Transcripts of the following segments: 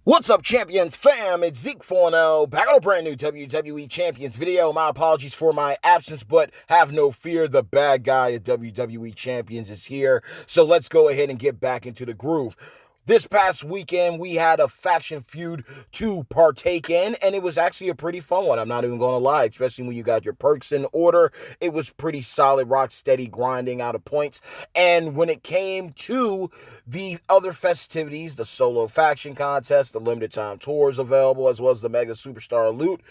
What's up, Champions fam? It's Zeke 4 back on a brand new WWE Champions video. My apologies for my absence, but have no fear, the bad guy at WWE Champions is here. So let's go ahead and get back into the groove. This past weekend, we had a faction feud to partake in, and it was actually a pretty fun one. I'm not even going to lie, especially when you got your perks in order. It was pretty solid, rock steady, grinding out of points. And when it came to the other festivities, the solo faction contest, the limited time tours available, as well as the Mega Superstar Loot,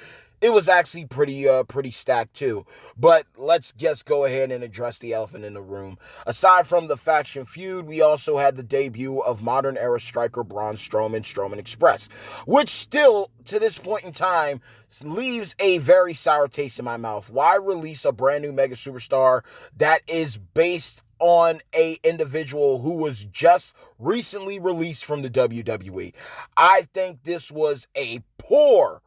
it was actually pretty stacked too. But let's just go ahead and address the elephant in the room. Aside from the faction feud, we also had the debut of modern era striker Braun Strowman Express, which still to this point in time leaves a very sour taste in my mouth. Why release a brand new mega superstar that is based on a individual who was just recently released from the WWE? I think this was a poor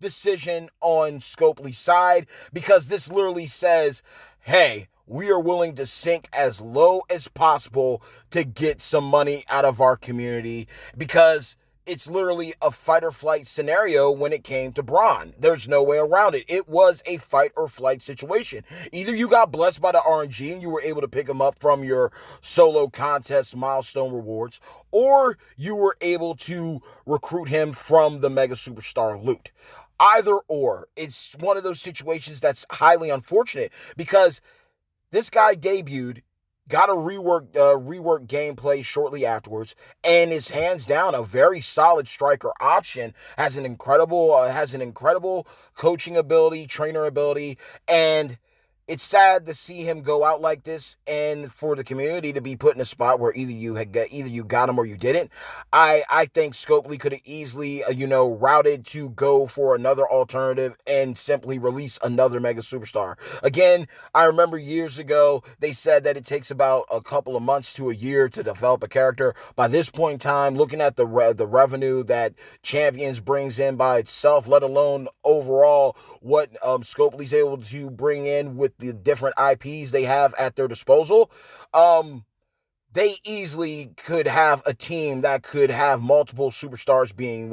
decision on Scopely's side, because this literally says, hey, we are willing to sink as low as possible to get some money out of our community, because it's literally a fight or flight scenario when it came to Braun. There's no way around it. It was a fight or flight situation. Either you got blessed by the RNG and you were able to pick him up from your solo contest milestone rewards, or you were able to recruit him from the Mega Superstar Loot. Either or. It's one of those situations that's highly unfortunate, because this guy debuted, got a rework gameplay shortly afterwards, and is hands down a very solid striker option. Has an incredible coaching ability, trainer ability, and it's sad to see him go out like this, and for the community to be put in a spot where either you got him or you didn't. I think Scopely could have easily routed to go for another alternative and simply release another mega superstar. Again, I remember years ago they said that it takes about a couple of months to a year to develop a character. By this point in time, looking at the revenue that Champions brings in by itself, let alone overall what Scopely's able to bring in with the different IPs they have at their disposal, they easily could have a team that could have multiple superstars being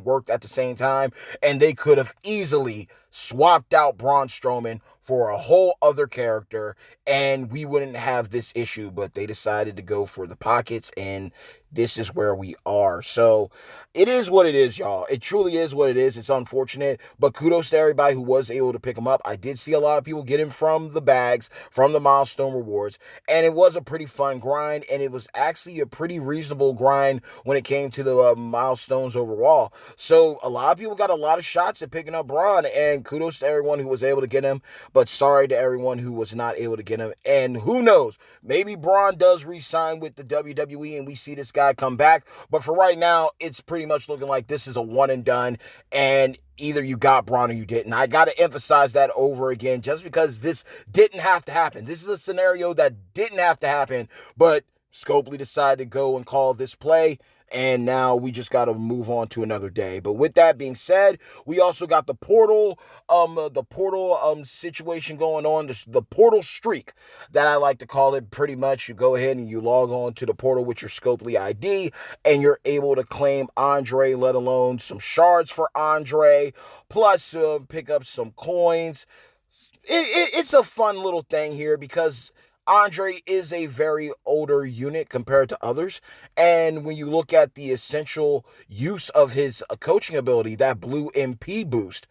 worked at the same time, and they could have easily swapped out Braun Strowman for a whole other character, and we wouldn't have this issue. But they decided to go for the pockets, and this is where we are. So it is what it is, y'all. It truly is what it is. It's unfortunate, but kudos to everybody who was able to pick him up. I did see a lot of people get him from the bags, from the milestone rewards, and it was a pretty fun grind, and it was actually a pretty reasonable grind when it came to the milestones overall. So a lot of people got a lot of shots at picking up Braun, and kudos to everyone who was able to get him, but sorry to everyone who was not able to get him. And who knows, maybe Braun does re-sign with the WWE and we see this guy come back, but for right now, it's pretty much looking like this is a one and done, and either you got Braun or you didn't. I got to emphasize that over again, just because this didn't have to happen. This is a scenario that didn't have to happen, but Scopely decided to go and call this play, and now we just got to move on to another day. But with that being said, we also got the portal situation going on, the portal streak that I like to call it. Pretty much, you go ahead and you log on to the portal with your Scopely ID, and you're able to claim Andre, let alone some shards for Andre, plus pick up some coins. It's a fun little thing here, because Andre is a very older unit compared to others. And when you look at the essential use of his coaching ability, that blue MP boost,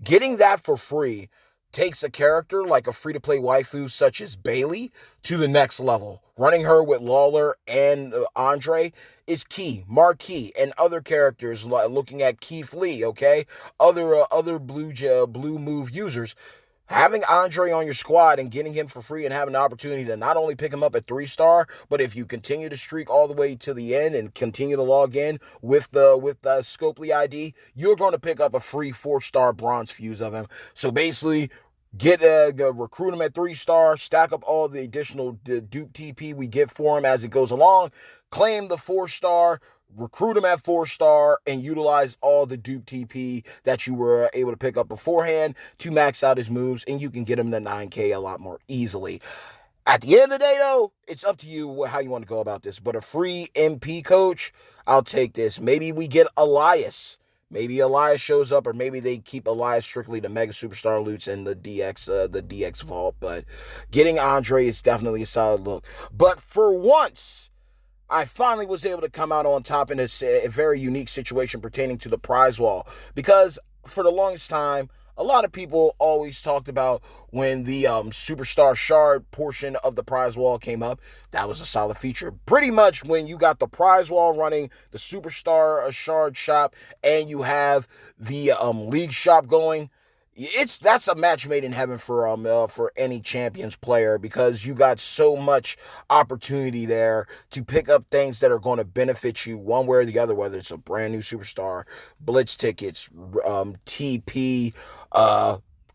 getting that for free takes a character like a free-to-play waifu such as Bayley to the next level. Running her with Lawler and Andre is key, marquee, and other characters looking at Keith Lee, okay? Other blue move users. Having Andre on your squad and getting him for free and having the opportunity to not only pick him up at 3-star, but if you continue to streak all the way to the end and continue to log in with the Scopely ID, you're going to pick up a free 4-star bronze fuse of him. So basically, recruit him at 3-star, stack up all the additional dupe TP we get for him as it goes along, claim the 4-star, recruit him at 4-star, and utilize all the dupe TP that you were able to pick up beforehand to max out his moves, and you can get him to 9K a lot more easily. At the end of the day, though, it's up to you how you want to go about this. But a free MP coach, I'll take this. Maybe we get Elias. Maybe Elias shows up, or maybe they keep Elias strictly to Mega Superstar Loots and the DX Vault. But getting Andre is definitely a solid look. But for once, I finally was able to come out on top in a very unique situation pertaining to the prize wall. Because for the longest time, a lot of people always talked about when the Superstar Shard portion of the prize wall came up. That was a solid feature. Pretty much when you got the prize wall running, the Superstar Shard shop, and you have the League shop going, that's a match made in heaven for any champions player, because you got so much opportunity there to pick up things that are going to benefit you one way or the other, whether it's a brand new superstar, blitz tickets, TP,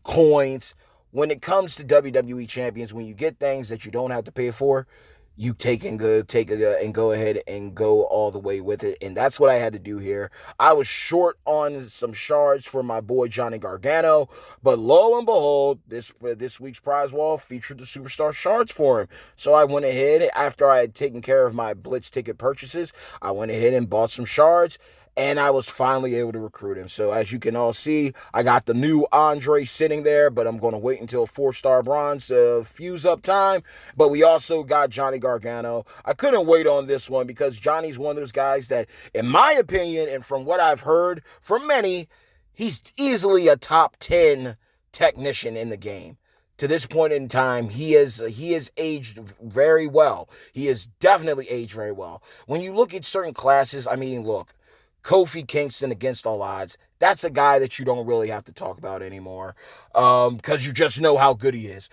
coins. When it comes to WWE champions, when you get things that you don't have to pay for, you go ahead and go all the way with it. And that's what I had to do here. I was short on some shards for my boy Johnny Gargano, but lo and behold, this week's prize wall featured the Superstar Shards for him. So I went ahead, after I had taken care of my Blitz ticket purchases, I went ahead and bought some shards, and I was finally able to recruit him. So as you can all see, I got the new Andre sitting there, but I'm going to wait until 4-star bronze fuse up time. But we also got Johnny Gargano. I couldn't wait on this one because Johnny's one of those guys that, in my opinion, and from what I've heard from many, he's easily a top 10 technician in the game. To this point in time, he has aged very well. He has definitely aged very well. When you look at certain classes, I mean, look, Kofi Kingston against all odds, that's a guy that you don't really have to talk about anymore, because you just know how good he is.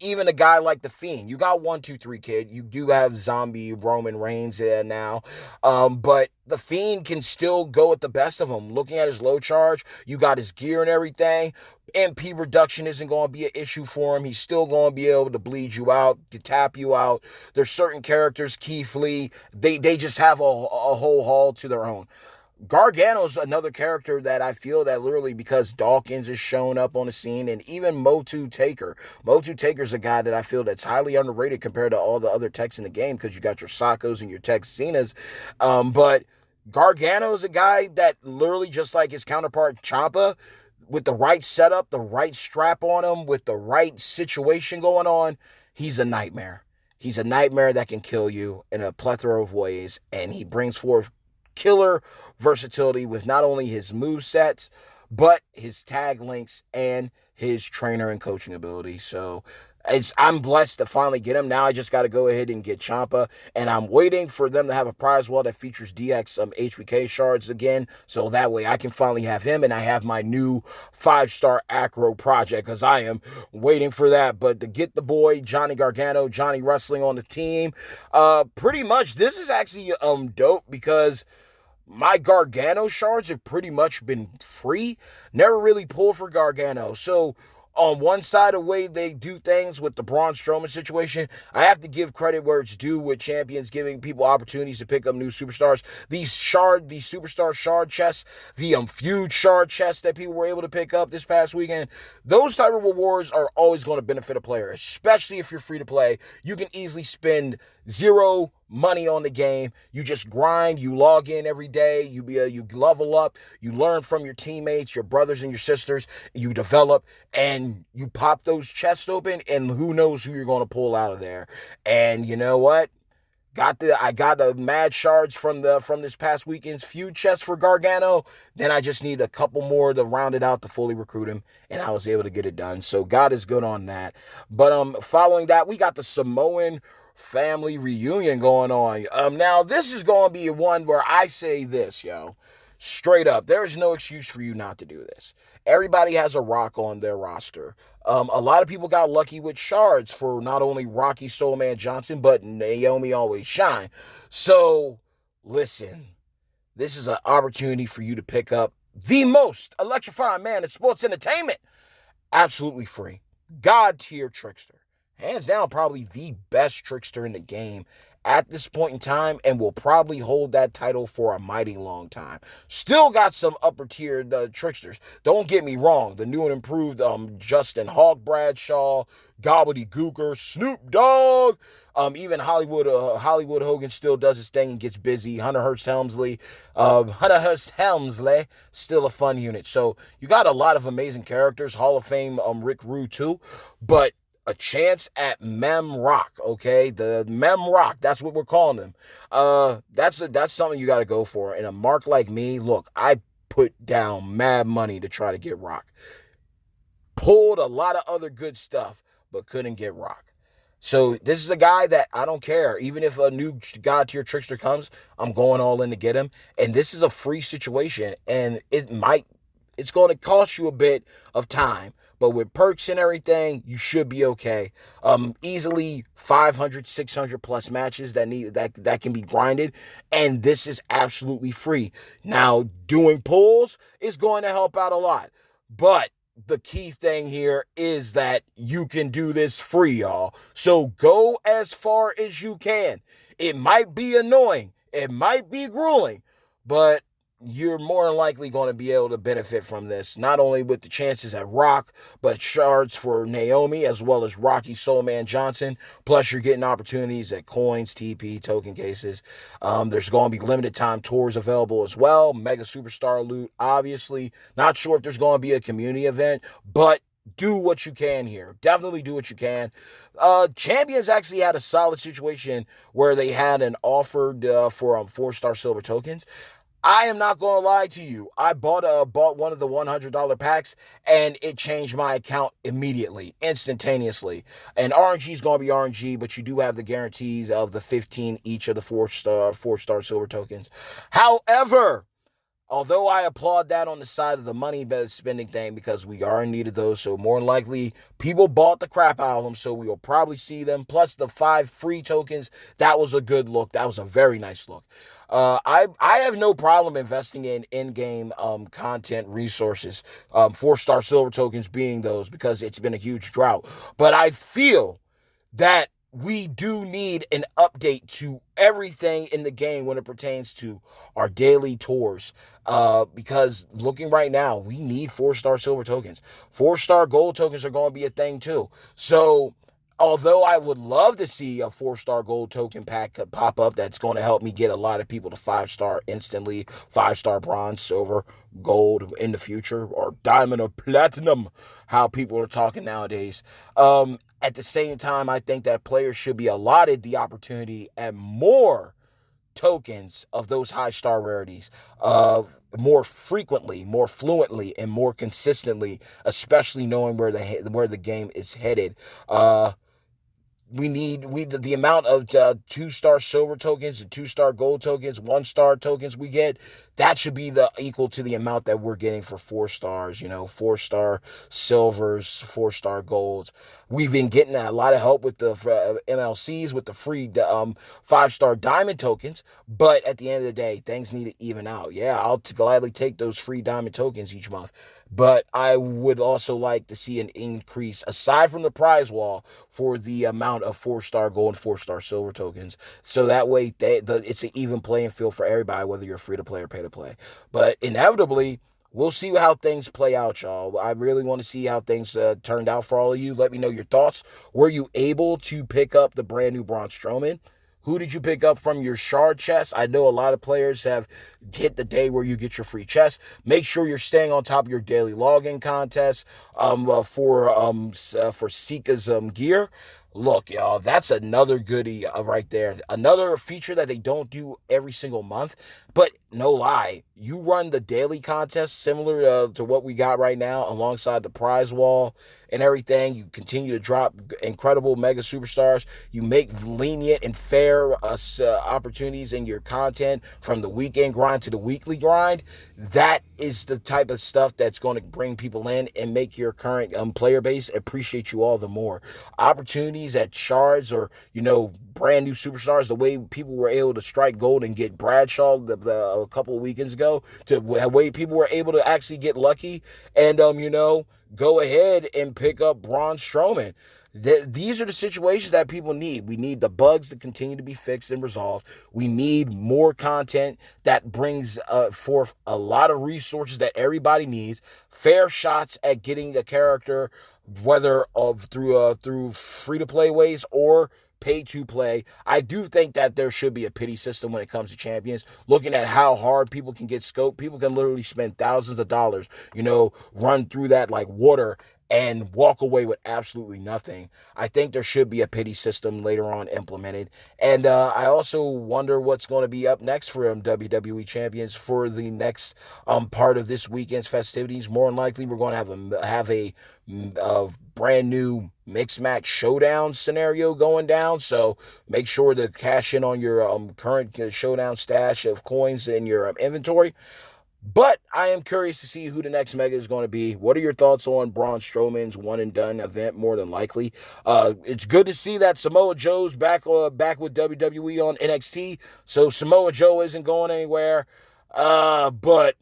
Even a guy like The Fiend, you got 1, 2, 3 kid. You do have zombie Roman Reigns there now, but The Fiend can still go at the best of them. Looking at his low charge, you got his gear and everything. MP reduction isn't going to be an issue for him. He's still going to be able to bleed you out, to tap you out. There's certain characters, Keith Lee, they just have a whole haul to their own. Gargano's another character that I feel that literally, because Dawkins is showing up on the scene, and even Motu Taker. Motu Taker's a guy that I feel that's highly underrated compared to all the other techs in the game, because you got your Sakos and your Tex Cenas. But Gargano's a guy that literally, just like his counterpart Ciampa, with the right setup, the right strap on him, with the right situation going on, he's a nightmare. He's a nightmare that can kill you in a plethora of ways, and he brings forth killer versatility with not only his move sets, but his tag links and his trainer and coaching ability. So I'm blessed to finally get him. Now I just got to go ahead and get Ciampa, and I'm waiting for them to have a prize wall that features DX HBK shards again, so that way I can finally have him, and I have my new 5-star Acro project, because I am waiting for that. But to get the boy Johnny Gargano, Johnny Wrestling on the team, pretty much this is actually dope, because my Gargano shards have pretty much been free. Never really pulled for Gargano. So on one side of the way they do things with the Braun Strowman situation, I have to give credit where it's due with champions giving people opportunities to pick up new superstars. These superstar shard chests, the feud shard chests that people were able to pick up this past weekend, those type of rewards are always going to benefit a player, especially if you're free to play. You can easily spend zero money on the game. You just grind, you log in every day, you level up, you learn from your teammates, your brothers and your sisters, you develop, and you pop those chests open, and who knows who you're going to pull out of there. And you know what? I got the mad shards from this past weekend's feud chest for Gargano. Then I just need a couple more to round it out to fully recruit him, and I was able to get it done. So God is good on that. But following that, we got the Samoan family reunion going on. Now this is going to be one where I say this, yo, straight up, there is no excuse for you not to do this. Everybody has a Rock on their roster. A lot of people got lucky with shards for not only Rocky Soulman Johnson, but Naomi Always Shine. So listen, this is an opportunity for you to pick up the most electrifying man in sports entertainment, absolutely free. God tier trickster. Hands down, probably the best trickster in the game at this point in time and will probably hold that title for a mighty long time. Still got some upper tier tricksters. Don't get me wrong. The new and improved Justin Hawk Bradshaw, Gobbledygooker, Snoop Dogg, even Hollywood Hogan still does his thing and gets busy. Hunter Hearst Helmsley, still a fun unit. So you got a lot of amazing characters. Hall of Fame Rick Rude too, but a chance at Mem Rock, okay? The Mem Rock, that's what we're calling him. That's something you got to go for. And a mark like me, look, I put down mad money to try to get Rock. Pulled a lot of other good stuff, but couldn't get Rock. So this is a guy that I don't care. Even if a new God tier trickster comes, I'm going all in to get him. And this is a free situation, and it's going to cost you a bit of time. But with perks and everything, you should be okay. Easily 500, 600 plus matches that can be grinded, and this is absolutely free. Now, doing pulls is going to help out a lot, but the key thing here is that you can do this free, y'all. So go as far as you can. It might be annoying. It might be grueling, but you're more than likely going to be able to benefit from this, not only with the chances at Rock, but shards for Naomi, as well as Rocky Soulman Johnson. Plus, you're getting opportunities at coins, TP, token cases. There's going to be limited time tours available as well. Mega Superstar loot, obviously. Not sure if there's going to be a community event, but do what you can here. Definitely do what you can. Champions actually had a solid situation where they had an offered for 4-star silver tokens. I am not going to lie to you. I bought one of the $100 packs, and it changed my account immediately, instantaneously. And RNG is going to be RNG, but you do have the guarantees of the 15 each of the 4-star silver tokens. However, although I applaud that on the side of the money spending thing because we are in need of those, so more than likely people bought the crap out of them, so we will probably see them. Plus the 5 free tokens, that was a good look. That was a very nice look. I have no problem investing in in-game content resources, 4-star silver tokens being those, because it's been a huge drought. But I feel that we do need an update to everything in the game when it pertains to our daily tours. Because looking right now, we need 4-star silver tokens. 4-star gold tokens are going to be a thing too. So although I would love to see a 4-star gold token pack pop up that's going to help me get a lot of people to 5-star instantly, 5-star bronze, silver, gold in the future, or diamond or platinum, how people are talking nowadays. At the same time, I think that players should be allotted the opportunity at more tokens of those high-star rarities more frequently, more fluently, and more consistently, especially knowing where the game is headed. The amount of 2-star silver tokens and 2-star gold tokens, 1-star tokens we get, that should be equal to the amount that we're getting for 4 stars, 4-star silvers, 4-star golds. We've been getting a lot of help with the MLCs, with the free 5-star diamond tokens, but at the end of the day, things need to even out. Yeah, I'll gladly take those free diamond tokens each month, but I would also like to see an increase, aside from the prize wall, for the amount of 4-star gold and 4-star silver tokens. So that way, it's an even playing field for everybody, whether you're free to play or pay to play. But inevitably, we'll see how things play out, y'all. I really want to see how things turned out for all of you. Let me know your thoughts. Were you able to pick up the brand new Braun Strowman? Who did you pick up from your shard chest? I know a lot of players have hit the day where you get your free chest. Make sure you're staying on top of your daily login contests for Sika's gear. Look, y'all, that's another goodie right there. Another feature that they don't do every single month. But no lie, you run the daily contest similar to what we got right now alongside the prize wall and everything. You continue to drop incredible mega superstars. You make lenient and fair opportunities in your content from the weekend grind to the weekly grind. That is the type of stuff that's going to bring people in and make your current player base appreciate you all the more. Opportunities at shards or, brand new superstars, the way people were able to strike gold and get Bradshaw a couple of weekends ago, to the way people were able to actually get lucky and, go ahead and pick up Braun Strowman. These are the situations that people need. We need the bugs to continue to be fixed and resolved. We need more content that brings forth a lot of resources that everybody needs. Fair shots at getting a character, whether through free-to-play ways or pay-to-play. I do think that there should be a pity system when it comes to champions. Looking at how hard people can get scoped, people can literally spend thousands of dollars, run through that like water and walk away with absolutely nothing. I think there should be a pity system later on implemented. And I also wonder what's going to be up next for WWE champions for the next part of this weekend's festivities. More than likely, we're going to have a brand new mixed match showdown scenario going down. So make sure to cash in on your current showdown stash of coins in your inventory. But I am curious to see who the next Mega is going to be. What are your thoughts on Braun Strowman's one and done event? More than likely, it's good to see that Samoa Joe's back with WWE on NXT. So Samoa Joe isn't going anywhere. But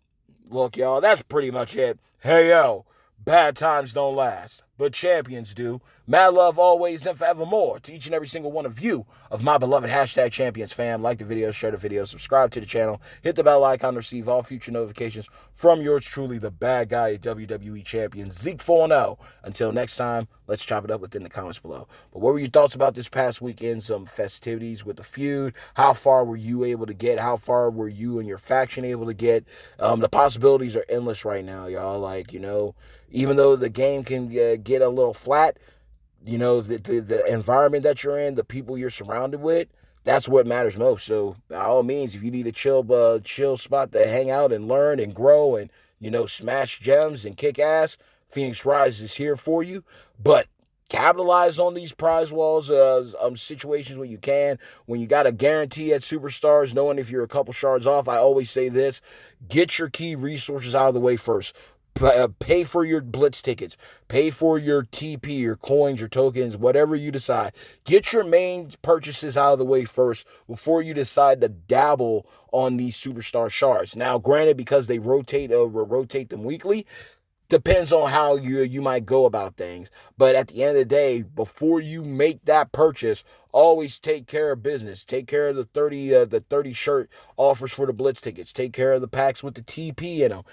look, y'all, that's pretty much it. Hey, yo, bad times don't last, but champions do. Mad love always and forevermore to each and every single one of you, of my beloved hashtag champions fam. Like the video, share the video, subscribe to the channel, hit the bell icon to receive all future notifications from yours truly, the bad guy at WWE champion, Zeke 4-0. Until next time, let's chop it up within the comments below. But what were your thoughts about this past weekend's festivities with the feud? How far were you able to get? How far were you and your faction able to get? The possibilities are endless right now, y'all. Like, even though the game can get a little flat, the environment that you're in, the people you're surrounded with, that's what matters most. So by all means, if you need a chill spot to hang out and learn and grow and, smash gems and kick ass, Phoenix Rise is here for you. But capitalize on these prize walls, situations when you can. When you got a guarantee at Superstars, knowing if you're a couple shards off, I always say this: get your key resources out of the way first. Pay for your blitz tickets, pay for your TP, your coins, your tokens, whatever you decide. Get your main purchases out of the way first before you decide to dabble on these superstar shards. Now, granted, because they rotate them weekly, depends on how you might go about things. But at the end of the day, before you make that purchase, always take care of business. Take care of the 30 shirt offers for the blitz tickets. Take care of the packs with the TP in them.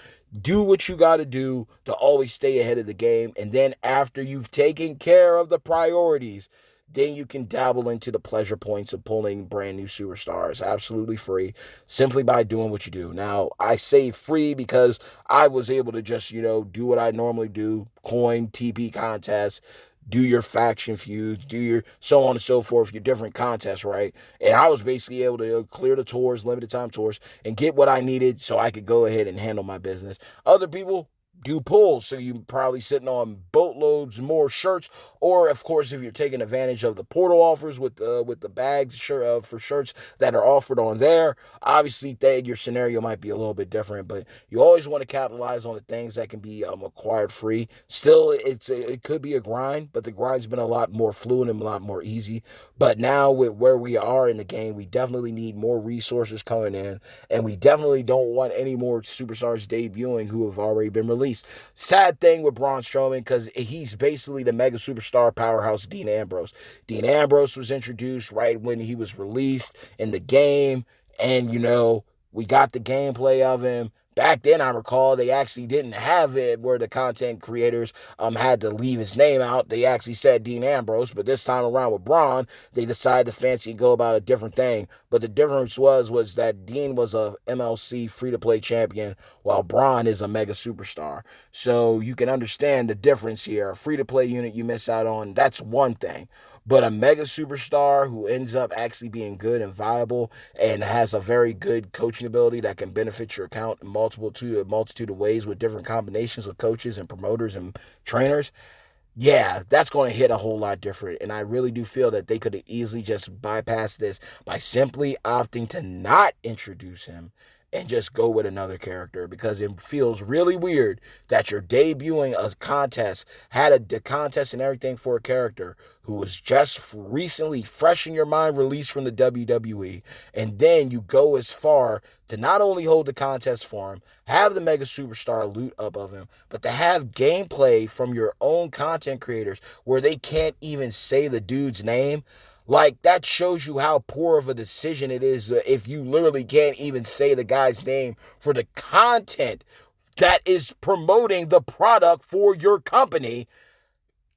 Do what you got to do to always stay ahead of the game. And then after you've taken care of the priorities, then you can dabble into the pleasure points of pulling brand new superstars absolutely free, simply by doing what you do. Now, I say free because I was able to just, do what I normally do: coin, TP contests, do your faction feuds, do your so on and so forth, your different contests, right? And I was basically able to clear the tours, limited time tours, and get what I needed so I could go ahead and handle my business. Other people do pulls, so you're probably sitting on boatloads more shirts, or of course, if you're taking advantage of the portal offers with the bags for shirts that are offered on there, obviously your scenario might be a little bit different, but you always want to capitalize on the things that can be acquired free. Still, it could be a grind, but the grind's been a lot more fluid and a lot more easy. But now with where we are in the game, we definitely need more resources coming in, and we definitely don't want any more superstars debuting who have already been released. Sad thing with Braun Strowman, because he's basically the mega superstar powerhouse Dean Ambrose. Dean Ambrose was introduced right when he was released in the game, and we got the gameplay of him. Back then, I recall, they actually didn't have it where the content creators had to leave his name out. They actually said Dean Ambrose, but this time around with Braun, they decided to fancy go about a different thing. But the difference was that Dean was a MLC free-to-play champion, while Braun is a mega superstar. So you can understand the difference here. A free-to-play unit you miss out on, that's one thing. But a mega superstar who ends up actually being good and viable and has a very good coaching ability that can benefit your account in multitude of ways with different combinations of coaches and promoters and trainers, yeah, that's going to hit a whole lot different. And I really do feel that they could have easily just bypassed this by simply opting to not introduce him and just go with another character, because it feels really weird that you're debuting a contest, had the contest and everything for a character who was just recently fresh in your mind, released from the WWE, and then you go as far to not only hold the contest for him, have the Mega Superstar loot up of him, but to have gameplay from your own content creators where they can't even say the dude's name. Like, that shows you how poor of a decision it is if you literally can't even say the guy's name for the content that is promoting the product for your company.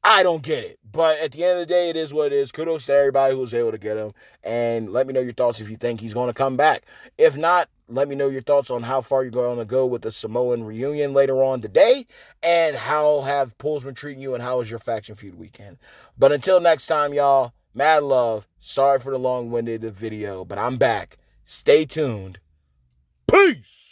I don't get it. But at the end of the day, it is what it is. Kudos to everybody who was able to get him. And let me know your thoughts if you think he's going to come back. If not, let me know your thoughts on how far you're going to go with the Samoan reunion later on today. And how have polls been treating you, and how was your faction feud weekend. But until next time, y'all, mad love. Sorry for the long-winded video, but I'm back. Stay tuned. Peace!